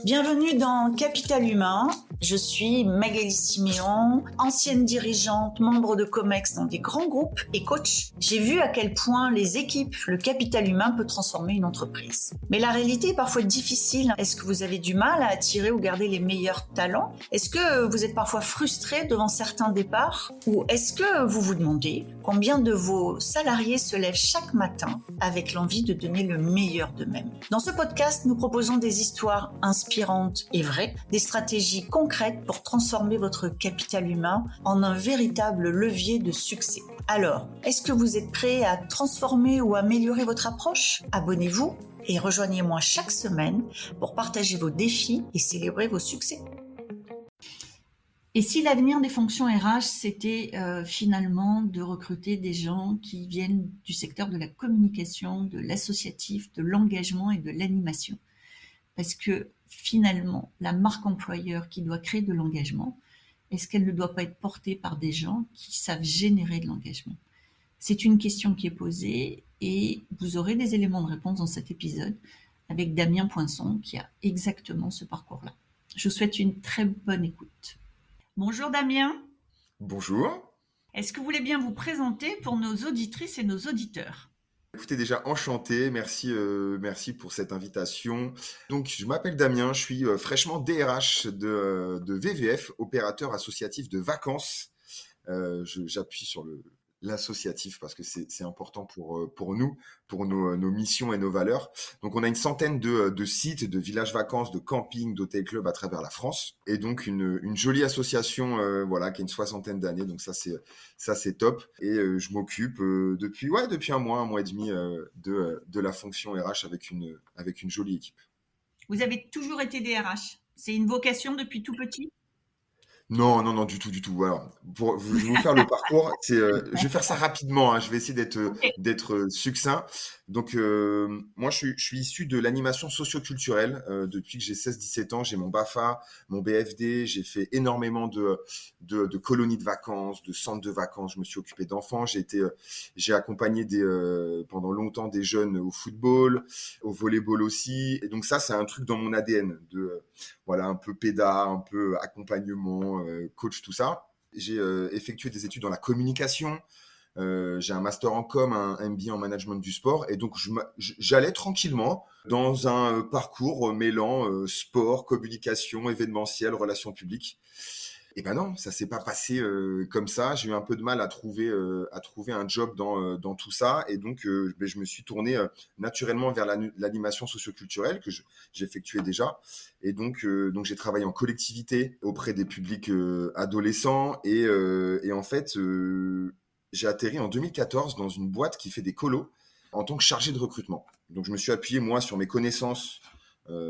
Bienvenue dans Capital Humain. Je suis Magali Siméon, ancienne dirigeante, membre de Comex dans des grands groupes et coach. J'ai vu à quel point les équipes, le capital humain peut transformer une entreprise. Mais la réalité est parfois difficile. Est-ce que vous avez du mal à attirer ou garder les meilleurs talents? Est-ce que vous êtes parfois frustré devant certains départs? Ou est-ce que vous vous demandez combien de vos salariés se lèvent chaque matin avec l'envie de donner le meilleur d'eux-mêmes? Dans ce podcast, nous proposons des histoires inspirantes et vraies, des stratégies concrètes pour transformer votre capital humain en un véritable levier de succès. Alors, est-ce que vous êtes prêt à transformer ou améliorer votre approche? Abonnez-vous et rejoignez-moi chaque semaine pour partager vos défis et célébrer vos succès. Et si l'avenir des fonctions RH, c'était finalement de recruter des gens qui viennent du secteur de la communication, de l'associatif, de l'engagement et de l'animation? Parce que finalement, la marque employeur qui doit créer de l'engagement, est-ce qu'elle ne doit pas être portée par des gens qui savent générer de l'engagement? C'est une question qui est posée et vous aurez des éléments de réponse dans cet épisode avec Damien Poinçon qui a exactement ce parcours-là. Je vous souhaite une très bonne écoute. Bonjour Damien. Bonjour. Est-ce que vous voulez bien vous présenter pour nos auditrices et nos auditeurs? Écoutez, déjà enchanté, merci pour cette invitation. Donc, je m'appelle Damien, je suis fraîchement DRH de VVF, opérateur associatif de vacances. J'appuie sur l'associatif parce que c'est important pour nous, pour nos missions et nos valeurs. Donc, on a une centaine de sites, de villages vacances, de campings, d'hôtels clubs à travers la France. Et donc, une jolie association qui a une soixantaine d'années. Donc, ça, c'est top. Et je m'occupe depuis un mois et demi de la fonction RH avec une jolie équipe. Vous avez toujours été DRH? C'est une vocation depuis tout petit? Non, du tout. Alors, je vais vous faire le parcours. Je vais faire ça rapidement, hein. Je vais essayer Ok. d'être succinct. Donc, moi, je suis issu de l'animation socioculturelle. Depuis que j'ai 16-17 ans, j'ai mon BAFA, mon BFD. J'ai fait énormément de colonies de vacances, de centres de vacances. Je me suis occupé d'enfants. J'ai accompagné pendant longtemps des jeunes au football, au volleyball aussi. Et donc ça, c'est un truc dans mon ADN voilà, un peu péda, un peu accompagnement, coach, tout ça. J'ai effectué des études dans la communication. J'ai un master en com, un MBA en management du sport. Et donc, j'allais tranquillement dans un parcours mêlant sport, communication, événementiel, relations publiques. Et ben non, ça s'est pas passé comme ça. J'ai eu un peu de mal à trouver un job dans tout ça. Et donc, je me suis tourné naturellement vers l'animation socioculturelle que j'effectuais déjà. Et donc j'ai travaillé en collectivité auprès des publics adolescents. Et en fait, j'ai atterri en 2014 dans une boîte qui fait des colos en tant que chargé de recrutement. Donc, je me suis appuyé, moi, sur mes connaissances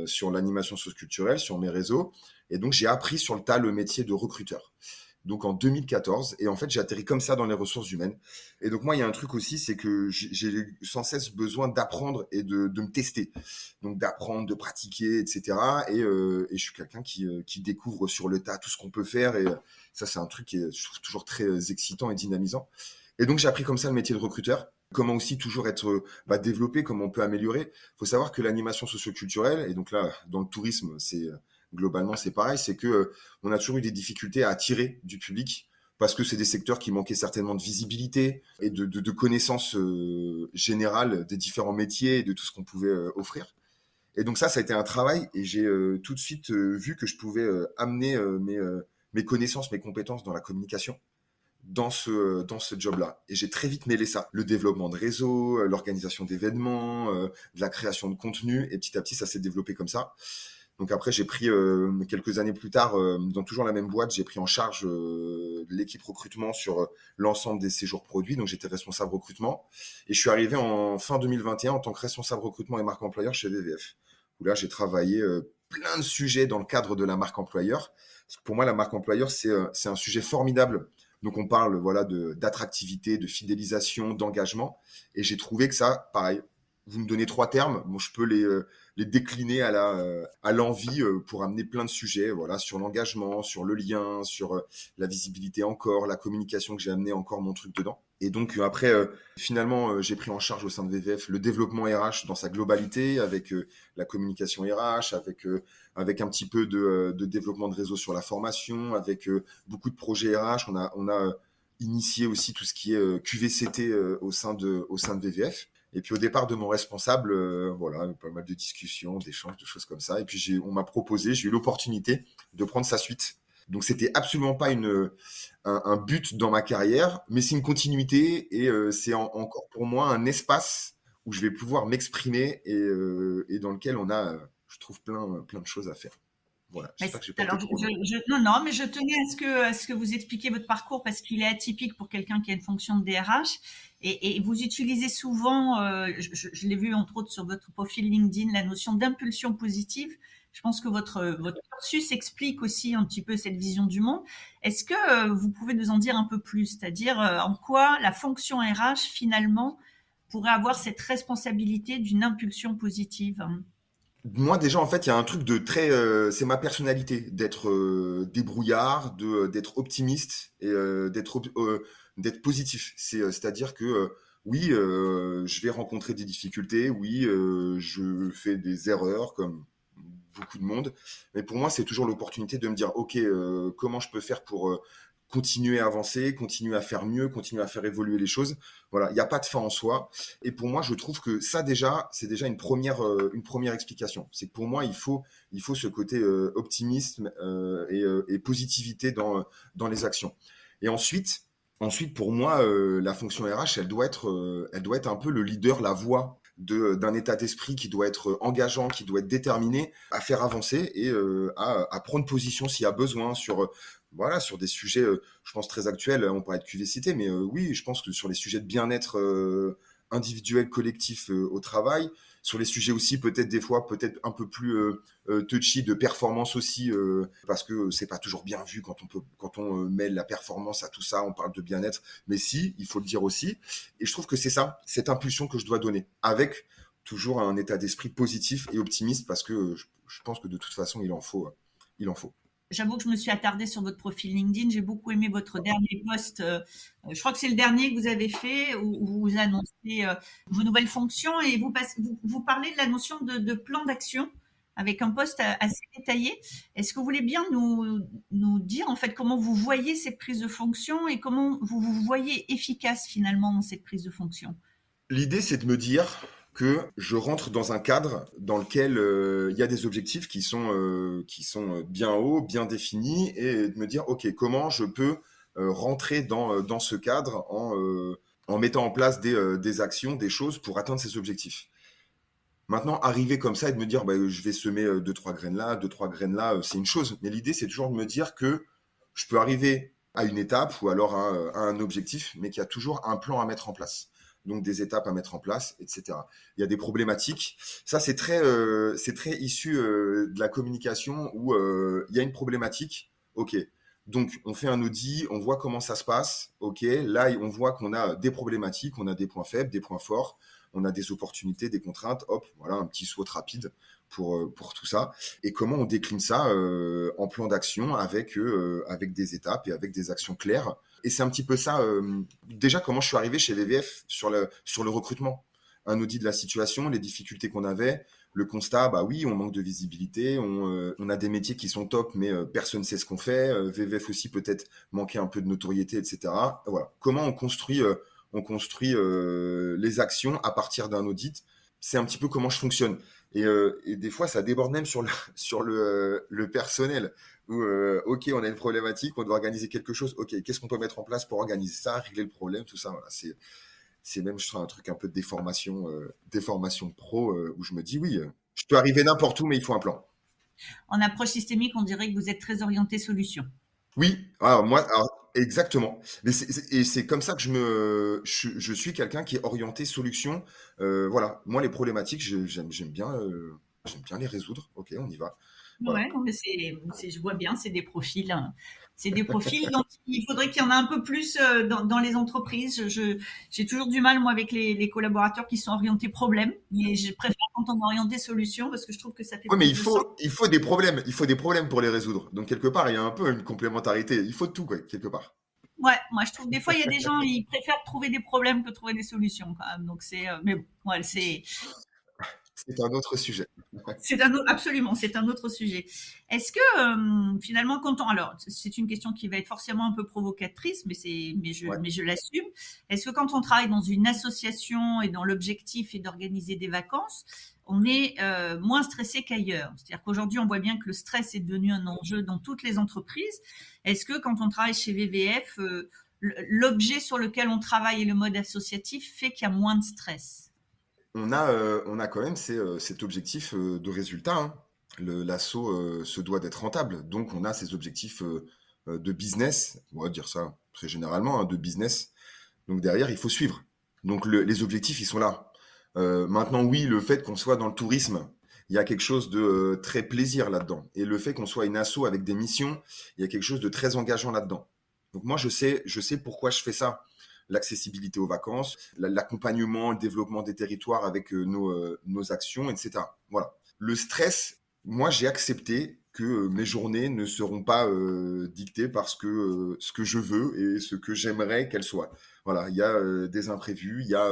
sur l'animation socioculturelle, sur mes réseaux. Et donc, j'ai appris sur le tas le métier de recruteur. Donc, en 2014. Et en fait, j'ai atterri comme ça dans les ressources humaines. Et donc, moi, il y a un truc aussi, c'est que j'ai sans cesse besoin d'apprendre et de me tester. Donc, d'apprendre, de pratiquer, etc. Et je suis quelqu'un qui découvre sur le tas tout ce qu'on peut faire. Et ça, c'est un truc qui est, je trouve, toujours très excitant et dynamisant. Et donc, j'ai appris comme ça le métier de recruteur. Comment aussi toujours être développé, comment on peut améliorer. Il faut savoir que l'animation socioculturelle, et donc là, dans le tourisme, globalement, c'est pareil, c'est que on a toujours eu des difficultés à attirer du public parce que c'est des secteurs qui manquaient certainement de visibilité et de connaissances générales des différents métiers et de tout ce qu'on pouvait offrir. Et donc ça a été un travail et j'ai tout de suite vu que je pouvais amener mes connaissances, mes compétences dans la communication dans ce job-là. Et j'ai très vite mêlé ça. Le développement de réseaux, l'organisation d'événements, de la création de contenu. Et petit à petit, ça s'est développé comme ça. Donc après, j'ai pris quelques années plus tard, dans toujours la même boîte, j'ai pris en charge l'équipe recrutement sur l'ensemble des séjours produits. Donc j'étais responsable recrutement. Et je suis arrivé en fin 2021 en tant que responsable recrutement et marque employeur chez VVF. Où là, j'ai travaillé plein de sujets dans le cadre de la marque employeur. Parce que pour moi, la marque employeur, c'est un sujet formidable. Donc on parle d'attractivité, de fidélisation, d'engagement. Et j'ai trouvé que ça, pareil, vous me donnez 3 termes, bon, je peux les décliner à l'envie pour amener plein de sujets, voilà, sur l'engagement, sur le lien, sur la visibilité encore, la communication que j'ai amené encore mon truc dedans. Et donc après, finalement, j'ai pris en charge au sein de VVF le développement RH dans sa globalité, avec la communication RH, avec un petit peu de développement de réseau sur la formation, avec beaucoup de projets RH. On a initié aussi tout ce qui est QVCT au sein de VVF. Et puis au départ de mon responsable, voilà, pas mal de discussions, d'échanges, de choses comme ça. Et puis on m'a proposé, j'ai eu l'opportunité de prendre sa suite. Donc c'était absolument pas un but dans ma carrière, mais c'est une continuité et c'est encore pour moi un espace où je vais pouvoir m'exprimer et dans lequel on a, je trouve, plein de choses à faire. Voilà, Mais j'espère que j'ai pas été alors, trop long. non, non, mais je tenais à ce que vous expliquiez votre parcours parce qu'il est atypique pour quelqu'un qui a une fonction de DRH. Et vous utilisez souvent, je l'ai vu entre autres sur votre profil LinkedIn, la notion d'impulsion positive. Je pense que votre cursus explique aussi un petit peu cette vision du monde. Est-ce que vous pouvez nous en dire un peu plus, c'est-à-dire en quoi la fonction RH finalement pourrait avoir cette responsabilité d'une impulsion positive? Moi, déjà, en fait, il y a un truc de très, c'est ma personnalité d'être débrouillard, d'être optimiste et d'être positif. C'est-à-dire que oui, je vais rencontrer des difficultés, oui, je fais des erreurs comme beaucoup de monde, mais pour moi, c'est toujours l'opportunité de me dire, ok, comment je peux faire pour continuer à avancer, continuer à faire mieux, continuer à faire évoluer les choses. Voilà, il n'y a pas de fin en soi. Et pour moi, je trouve que ça déjà, c'est déjà une première explication. C'est que pour moi, il faut ce côté optimisme et positivité dans les actions. Et ensuite, pour moi, la fonction RH, elle doit être un peu le leader, la voix d'un état d'esprit qui doit être engageant, qui doit être déterminé à faire avancer et à prendre position s'il y a besoin voilà, sur des sujets, je pense, très actuels. On parlait de QVCT, mais oui, je pense que sur les sujets de bien-être individuel, collectif au travail, sur les sujets aussi peut-être des fois peut-être un peu plus touchy de performance aussi, parce que c'est pas toujours bien vu quand on mêle la performance à tout ça, on parle de bien-être, mais si, il faut le dire aussi. Et je trouve que c'est ça, cette impulsion que je dois donner, avec toujours un état d'esprit positif et optimiste, parce que je pense que de toute façon, il en faut. Il en faut. J'avoue que je me suis attardée sur votre profil LinkedIn. J'ai beaucoup aimé votre dernier post. Je crois que c'est le dernier que vous avez fait où vous annoncez vos nouvelles fonctions et vous parlez de la notion de plan d'action avec un post assez détaillé. Est-ce que vous voulez bien nous dire en fait comment vous voyez cette prise de fonction et comment vous vous voyez efficace finalement dans cette prise de fonction? L'idée, c'est de me dire que je rentre dans un cadre dans lequel il y a des objectifs qui sont bien hauts, bien définis, et de me dire, OK, comment je peux rentrer dans ce cadre en mettant en place des actions, des choses pour atteindre ces objectifs. Maintenant, arriver comme ça et de me dire, bah, je vais semer deux, trois graines là, deux, trois graines là, c'est une chose. Mais l'idée, c'est toujours de me dire que je peux arriver à une étape ou alors à un objectif, mais qu'il y a toujours un plan à mettre en place. Donc des étapes à mettre en place, etc. Il y a des problématiques. Ça, c'est très issu de la communication où il y a une problématique. OK. Donc, on fait un audit, on voit comment ça se passe. OK. Là, on voit qu'on a des problématiques, on a des points faibles, des points forts, on a des opportunités, des contraintes. Hop, voilà, un petit SWOT rapide pour tout ça. Et comment on décline ça en plan d'action avec des étapes et avec des actions claires. Et c'est un petit peu ça, déjà, comment je suis arrivé chez VVF sur le recrutement. Un audit de la situation, les difficultés qu'on avait, le constat, bah oui, on manque de visibilité, on a des métiers qui sont top, mais personne ne sait ce qu'on fait. VVF aussi peut-être manquait un peu de notoriété, etc. Voilà. Comment on construit les actions à partir d'un audit. C'est un petit peu comment je fonctionne. Et des fois, ça déborde même sur le personnel. Où, OK, on a une problématique, on doit organiser quelque chose. OK, qu'est-ce qu'on peut mettre en place pour organiser ça, régler le problème, tout ça. Voilà, c'est même, je trouve, un truc un peu de déformation pro, où je me dis, oui, je peux arriver n'importe où, mais il faut un plan. En approche systémique, on dirait que vous êtes très orienté solution. Oui, alors, exactement. Mais et c'est comme ça que je suis quelqu'un qui est orienté solution. Voilà, moi les problématiques, j'aime bien les résoudre. Ok, on y va. Voilà. Ouais, non, mais je vois bien, c'est des profils, hein. C'est des profils dont il faudrait qu'il y en ait un peu plus dans les entreprises. J'ai toujours du mal, moi, avec les collaborateurs qui sont orientés problème, mais je préfère quand on est orienté solution parce que je trouve que ça fait Oui, mais plus il de sens. faut, il faut des problèmes. Il faut des problèmes pour les résoudre. Donc quelque part, il y a un peu une complémentarité. Il faut tout, quoi, quelque part. Ouais, moi je trouve des fois il y a des gens ils préfèrent trouver des problèmes que trouver des solutions quand même. Donc mais bon, ouais, C'est un autre sujet. absolument, c'est un autre sujet. Est-ce que finalement, alors c'est une question qui va être forcément un peu provocatrice, Ouais. mais je l'assume. Est-ce que quand on travaille dans une association et dont l'objectif est d'organiser des vacances, on est moins stressé qu'ailleurs? C'est-à-dire qu'aujourd'hui, on voit bien que le stress est devenu un enjeu dans toutes les entreprises. Est-ce que quand on travaille chez VVF, l'objet sur lequel on travaille et le mode associatif fait qu'il y a moins de stress? On a quand même cet objectif de résultat, hein. L'assaut se doit d'être rentable. Donc, on a ces objectifs de business, on va dire ça très généralement, hein, de business. Donc, derrière, il faut suivre. Donc, les objectifs, ils sont là. Maintenant, oui, le fait qu'on soit dans le tourisme, il y a quelque chose de très plaisir là-dedans. Et le fait qu'on soit une asso avec des missions, il y a quelque chose de très engageant là-dedans. Donc, moi, je sais pourquoi je fais ça. L'accessibilité aux vacances, l'accompagnement, le développement des territoires avec nos actions, etc. Voilà. Le stress, moi, j'ai accepté que mes journées ne seront pas dictées par ce que je veux et ce que j'aimerais qu'elles soient. Voilà, il y a des imprévus, il y a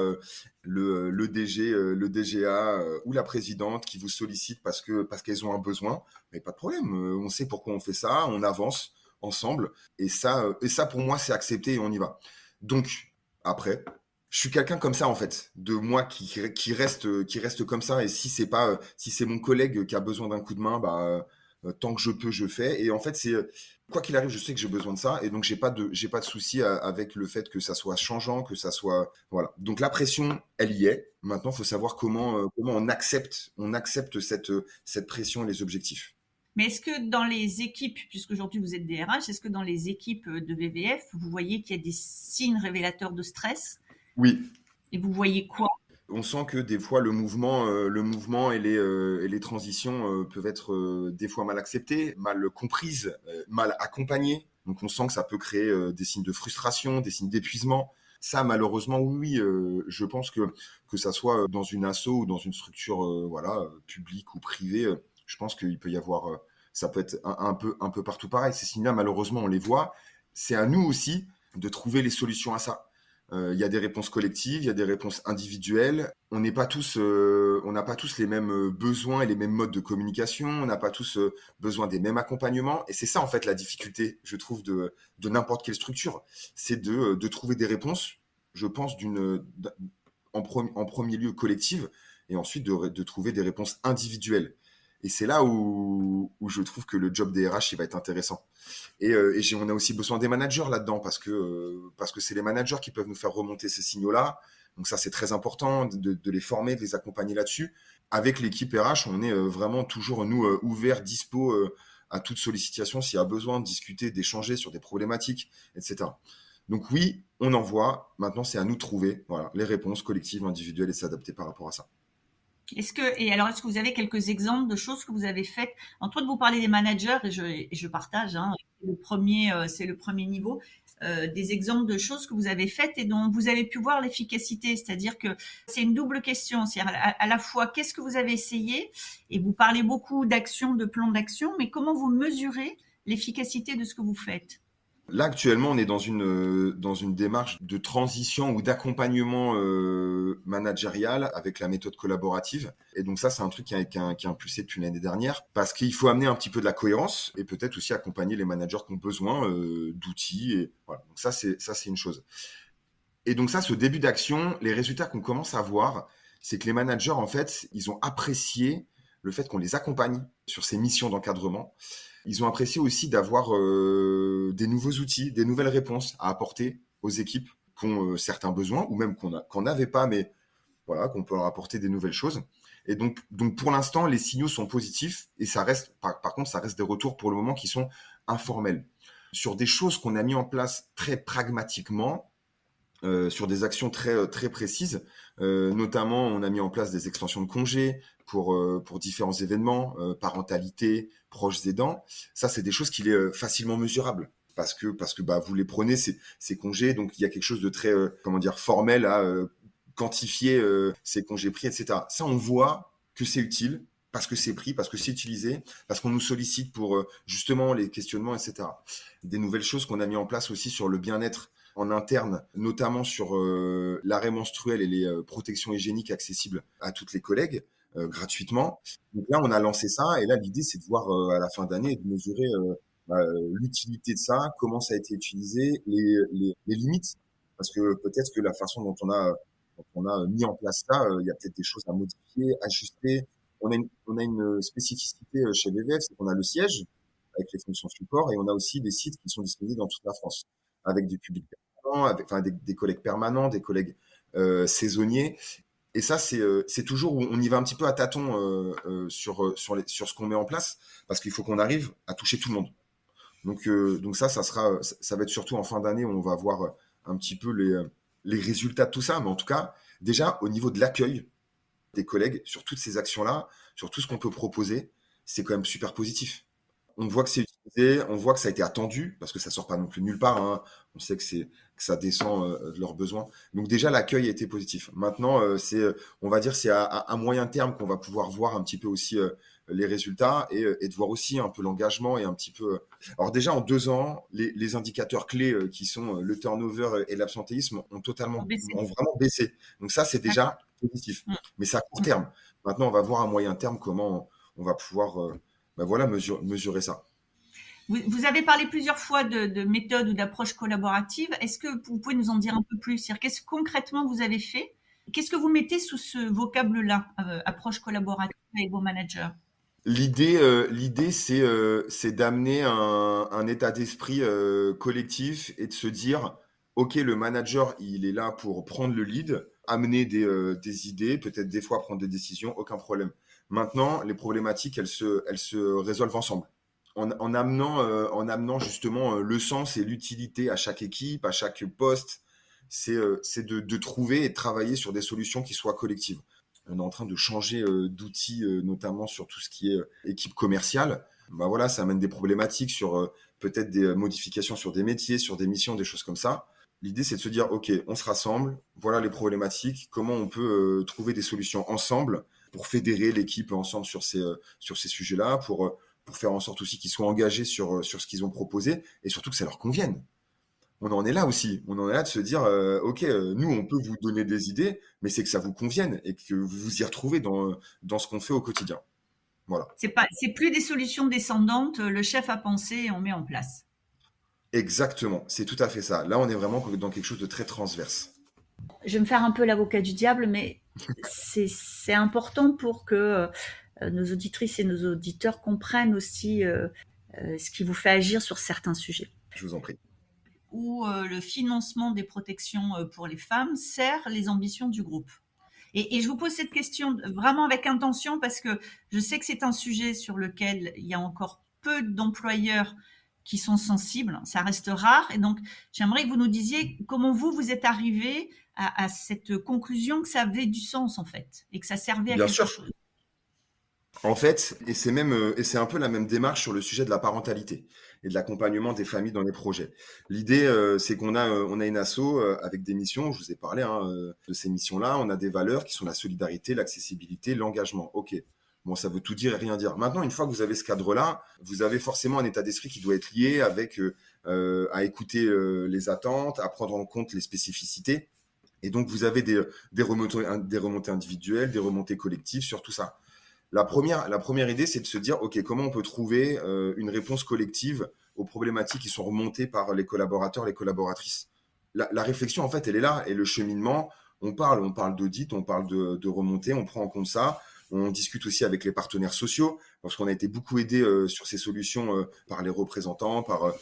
le DG, le DGA ou la présidente qui vous sollicite parce qu'elles ont un besoin. Mais pas de problème, on sait pourquoi on fait ça, on avance ensemble et ça pour moi c'est accepté et on y va. Donc, après, je suis quelqu'un comme ça en fait, de moi qui reste comme ça. Et si c'est pas, si c'est mon collègue qui a besoin d'un coup de main, tant que je peux, je fais. Et en fait, c'est quoi qu'il arrive, je sais que j'ai besoin de ça, et donc j'ai pas de souci avec le fait que ça soit changeant, que ça soit voilà. Donc la pression, elle y est. Maintenant, il faut savoir comment on accepte cette pression et les objectifs. Mais est-ce que dans les équipes, puisqu'aujourd'hui vous êtes DRH, est-ce que dans les équipes de VVF, vous voyez qu'il y a des signes révélateurs de stress? Oui, Et vous voyez quoi? on sent que des fois le mouvement et les transitions peuvent être des fois mal acceptées, mal comprises, mal accompagnées. Donc on sent que ça peut créer des signes de frustration, des signes d'épuisement. Ça, malheureusement, oui, je pense que ça soit dans une asso ou dans une structure voilà, publique ou privée, je pense qu'il peut y avoir, ça peut être un peu partout pareil. Ces signes-là, malheureusement, on les voit. C'est à nous aussi de trouver les solutions à ça. Il y a des réponses collectives, il y a des réponses individuelles. On n'a pas tous les mêmes besoins et les mêmes modes de communication. On n'a pas tous besoin des mêmes accompagnements. Et c'est ça, en fait, la difficulté, je trouve, de n'importe quelle structure. C'est de trouver des réponses, je pense, en premier lieu collective, et ensuite de trouver des réponses individuelles. Et c'est là où je trouve que le job des RH, il va être intéressant. On a aussi besoin des managers là-dedans parce que c'est les managers qui peuvent nous faire remonter ces signaux-là. Donc ça, c'est très important de les former, de les accompagner là-dessus. Avec l'équipe RH, on est vraiment toujours, nous, ouverts, dispo à toute sollicitation s'il y a besoin de discuter, d'échanger sur des problématiques, etc. Donc oui, on en voit. Maintenant, c'est à nous de trouver voilà, les réponses collectives, individuelles et s'adapter par rapport à ça. Est-ce que vous avez quelques exemples de choses que vous avez faites? Antoine, vous parlez des managers et je partage, hein, c'est le premier niveau, des exemples de choses que vous avez faites et dont vous avez pu voir l'efficacité. C'est-à-dire que c'est une double question. C'est-à-dire à la fois, qu'est-ce que vous avez essayé? Et vous parlez beaucoup d'actions, de plans d'action, mais comment vous mesurez l'efficacité de ce que vous faites? Là, actuellement, on est dans une démarche de transition ou d'accompagnement managérial avec la méthode collaborative. Et donc ça, c'est un truc qui est impulsé depuis l'année dernière parce qu'il faut amener un petit peu de la cohérence et peut-être aussi accompagner les managers qui ont besoin d'outils. Et voilà. Donc ça, c'est une chose. Et donc ça, ce début d'action, les résultats qu'on commence à voir, c'est que les managers, en fait, ils ont apprécié le fait qu'on les accompagne sur ces missions d'encadrement. Ils ont apprécié aussi d'avoir des nouveaux outils, des nouvelles réponses à apporter aux équipes qui ont certains besoins ou même qu'on n'avait pas, mais voilà, qu'on peut leur apporter des nouvelles choses. Et donc pour l'instant, les signaux sont positifs et ça reste, par contre, ça reste des retours pour le moment qui sont informels. Sur des choses qu'on a mis en place très pragmatiquement, sur des actions très précises. Notamment, on a mis en place des extensions de congés pour différents événements, parentalité, proches aidants. Ça, c'est des choses qui sont facilement mesurables. Parce que bah, vous les prenez, ces congés, donc il y a quelque chose de très comment dire, formel à quantifier ces congés pris, etc. Ça, on voit que c'est utile parce que c'est pris, parce que c'est utilisé, parce qu'on nous sollicite pour justement les questionnements, etc. Des nouvelles choses qu'on a mis en place aussi sur le bien-être en interne, notamment sur l'arrêt menstruel et les protections hygiéniques accessibles à toutes les collègues gratuitement. Donc là, on a lancé ça et là, l'idée, c'est de voir à la fin d'année et de mesurer l'utilité de ça, comment ça a été utilisé, les limites, parce que peut-être que la façon dont on a mis en place ça, il y a peut-être des choses à modifier, ajuster. On a une spécificité chez BVF, c'est qu'on a le siège avec les fonctions support et on a aussi des sites qui sont disponibles dans toute la France avec du public permanent, avec, enfin, des collègues permanents, des collègues saisonniers. Et ça, c'est toujours où on y va un petit peu à tâtons sur ce qu'on met en place, parce qu'il faut qu'on arrive à toucher tout le monde. Donc ça va être surtout en fin d'année où on va voir un petit peu les résultats de tout ça. Mais en tout cas, déjà, au niveau de l'accueil des collègues sur toutes ces actions-là, sur tout ce qu'on peut proposer, c'est quand même super positif. On voit que c'est utilisé, on voit que ça a été attendu, parce que ça sort pas non plus nulle part, hein. On sait que ça descend de leurs besoins. Donc déjà, l'accueil a été positif. Maintenant, on va dire, c'est à moyen terme qu'on va pouvoir voir un petit peu aussi les résultats et de voir aussi un peu l'engagement et un petit peu. Alors déjà, en 2 ans, les indicateurs clés qui sont le turnover et l'absentéisme ont vraiment baissé. Donc ça, c'est déjà positif. Mm. Mais c'est à court terme. Maintenant, on va voir à moyen terme comment on va pouvoir voilà, mesurer ça. Vous avez parlé plusieurs fois de méthode ou d'approche collaborative. Est-ce que vous pouvez nous en dire un peu plus? C'est-à-dire, qu'est-ce que concrètement vous avez fait? Qu'est-ce que vous mettez sous ce vocable-là, approche collaborative avec vos managers? L'idée, c'est d'amener un état d'esprit collectif et de se dire, OK, le manager, il est là pour prendre le lead, amener des idées, peut-être des fois prendre des décisions, aucun problème. Maintenant, les problématiques, elles se résolvent ensemble. En amenant justement le sens et l'utilité à chaque équipe, à chaque poste, c'est de trouver et de travailler sur des solutions qui soient collectives. On est en train de changer d'outils, notamment sur tout ce qui est équipe commerciale. Bah voilà, ça amène des problématiques sur peut-être des modifications sur des métiers, sur des missions, des choses comme ça. L'idée, c'est de se dire, OK, on se rassemble, voilà les problématiques, comment on peut trouver des solutions ensemble pour fédérer l'équipe ensemble sur ces sujets-là, pour faire en sorte aussi qu'ils soient engagés sur ce qu'ils ont proposé et surtout que ça leur convienne. On en est là aussi. On en est là de se dire, OK, nous, on peut vous donner des idées, mais c'est que ça vous convienne et que vous vous y retrouvez dans ce qu'on fait au quotidien. Voilà. C'est plus des solutions descendantes, le chef a pensé et on met en place. Exactement. C'est tout à fait ça. Là, on est vraiment dans quelque chose de très transverse. Je vais me faire un peu l'avocat du diable, mais c'est important pour que nos auditrices et nos auditeurs comprennent aussi ce qui vous fait agir sur certains sujets. Je vous en prie. Où le financement des protections pour les femmes sert les ambitions du groupe. Et je vous pose cette question vraiment avec intention parce que je sais que c'est un sujet sur lequel il y a encore peu d'employeurs qui sont sensibles. Ça reste rare. Et donc, j'aimerais que vous nous disiez comment vous êtes arrivé à cette conclusion que ça avait du sens, en fait, et que ça servait à Bien quelque sûr. chose. En fait, et c'est un peu la même démarche sur le sujet de la parentalité et de l'accompagnement des familles dans les projets. L'idée, c'est qu'on a une asso avec des missions. Je vous ai parlé de ces missions-là. On a des valeurs qui sont la solidarité, l'accessibilité, l'engagement. Ok. Bon, ça veut tout dire et rien dire. Maintenant, une fois que vous avez ce cadre-là, vous avez forcément un état d'esprit qui doit être lié avec à écouter les attentes, à prendre en compte les spécificités. Et donc, vous avez des remontées individuelles, des remontées collectives sur tout ça. La première idée, c'est de se dire, OK, comment on peut trouver une réponse collective aux problématiques qui sont remontées par les collaborateurs, les collaboratrices. La réflexion, en fait, elle est là. Et le cheminement, on parle d'audit, on parle de remontée, on prend en compte ça. On discute aussi avec les partenaires sociaux, parce qu'on a été beaucoup aidé sur ces solutions par les représentants, par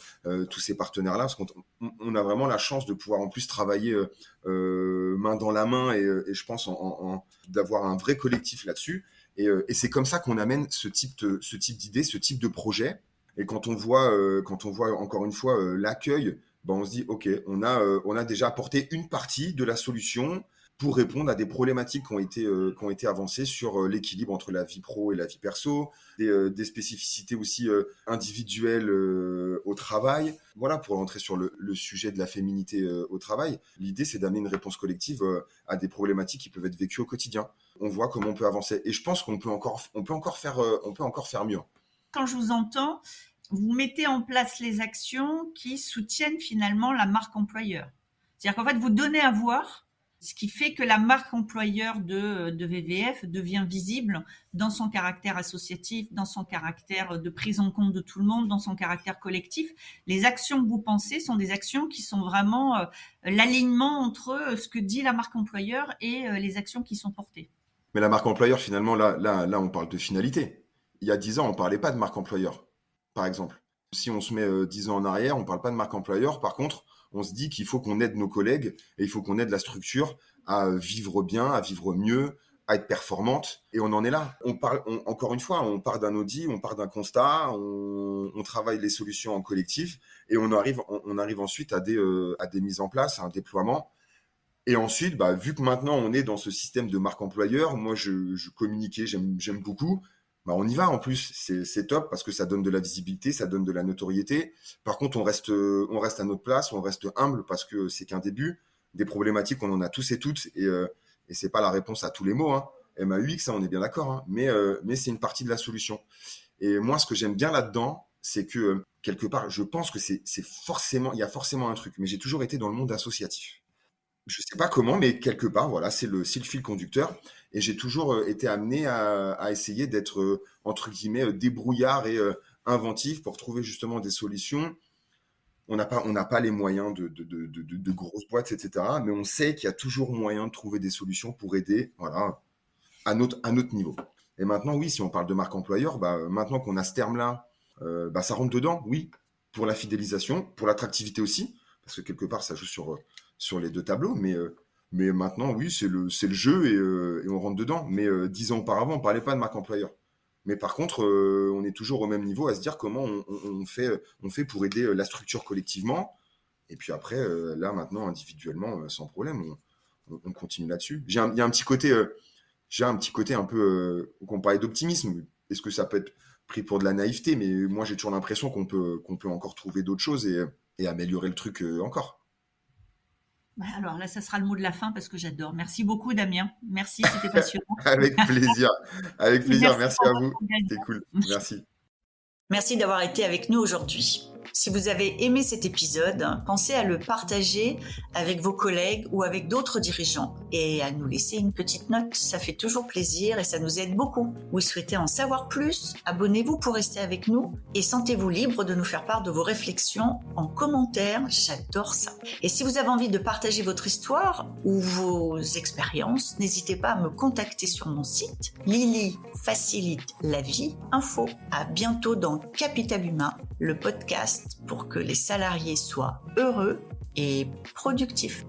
tous ces partenaires-là, parce qu'on a vraiment la chance de pouvoir en plus travailler main dans la main et je pense d'avoir un vrai collectif là-dessus. Et c'est comme ça qu'on amène ce type d'idée, ce type de projet. Et quand on voit encore une fois l'accueil, ben on se dit ok, on a déjà apporté une partie de la solution pour répondre à des problématiques qui ont été avancées sur l'équilibre entre la vie pro et la vie perso, des spécificités aussi individuelles au travail. Voilà, pour rentrer sur le sujet de la féminité au travail, l'idée c'est d'amener une réponse collective à des problématiques qui peuvent être vécues au quotidien. On voit comment on peut avancer et je pense qu'on peut encore faire mieux. Quand je vous entends, vous mettez en place les actions qui soutiennent finalement la marque employeur. C'est-à-dire qu'en fait, vous donnez à voir ce qui fait que la marque employeur de VVF devient visible dans son caractère associatif, dans son caractère de prise en compte de tout le monde, dans son caractère collectif. Les actions que vous pensez sont des actions qui sont vraiment l'alignement entre ce que dit la marque employeur et les actions qui sont portées. Mais la marque employeur, finalement, là, on parle de finalité. Il y a 10 ans, on ne parlait pas de marque employeur, par exemple. Si on se met 10 ans en arrière, on ne parle pas de marque employeur. Par contre, on se dit qu'il faut qu'on aide nos collègues et il faut qu'on aide la structure à vivre bien, à vivre mieux, à être performante. Et on en est là. Encore une fois, on part d'un audit, on part d'un constat, on travaille les solutions en collectif et on arrive ensuite à des mises en place, à un déploiement. Et ensuite, vu que maintenant on est dans ce système de marque employeur, moi je communiquais, j'aime beaucoup. On y va en plus, c'est top parce que ça donne de la visibilité, ça donne de la notoriété. Par contre, on reste à notre place, on reste humble parce que c'est qu'un début. Des problématiques, on en a tous et toutes et c'est pas la réponse à tous les mots. MAUX, on est bien d'accord, mais c'est une partie de la solution. Et moi, ce que j'aime bien là-dedans, c'est que quelque part, je pense que il y a forcément un truc. Mais j'ai toujours été dans le monde associatif. Je sais pas comment, mais quelque part, voilà, c'est le fil conducteur. Et j'ai toujours été amené à essayer d'être, entre guillemets, débrouillard et inventif pour trouver justement des solutions. On n'a pas les moyens de grosses boîtes, etc. Mais on sait qu'il y a toujours moyen de trouver des solutions pour aider, voilà, à notre niveau. Et maintenant, oui, si on parle de marque employeur, maintenant qu'on a ce terme-là, ça rentre dedans, oui, pour la fidélisation, pour l'attractivité aussi, parce que quelque part, ça joue sur les deux tableaux, mais maintenant, oui, c'est le jeu et on rentre dedans. Mais 10 ans auparavant, on ne parlait pas de marque employeur. Mais par contre, on est toujours au même niveau à se dire comment on fait pour aider la structure collectivement. Et puis après, là, maintenant, individuellement, sans problème, on continue là-dessus. Il y a un petit côté, un peu, qu'on parlait d'optimisme. Est-ce que ça peut être pris pour de la naïveté? Mais moi, j'ai toujours l'impression qu'on peut encore trouver d'autres choses et améliorer le truc encore. Alors là, ça sera le mot de la fin parce que j'adore. Merci beaucoup, Damien. Merci, c'était passionnant. Avec plaisir. Avec plaisir. Merci à vous. C'était C'était cool. Merci. Merci d'avoir été avec nous aujourd'hui. Si vous avez aimé cet épisode, pensez à le partager avec vos collègues ou avec d'autres dirigeants et à nous laisser une petite note. Ça fait toujours plaisir et ça nous aide beaucoup. Vous souhaitez en savoir plus? Abonnez-vous pour rester avec nous et sentez-vous libre de nous faire part de vos réflexions en commentaire. J'adore ça. Et si vous avez envie de partager votre histoire ou vos expériences, n'hésitez pas à me contacter sur mon site Lily facilite la vie info. À bientôt dans Capital Humain, le podcast pour que les salariés soient heureux et productifs.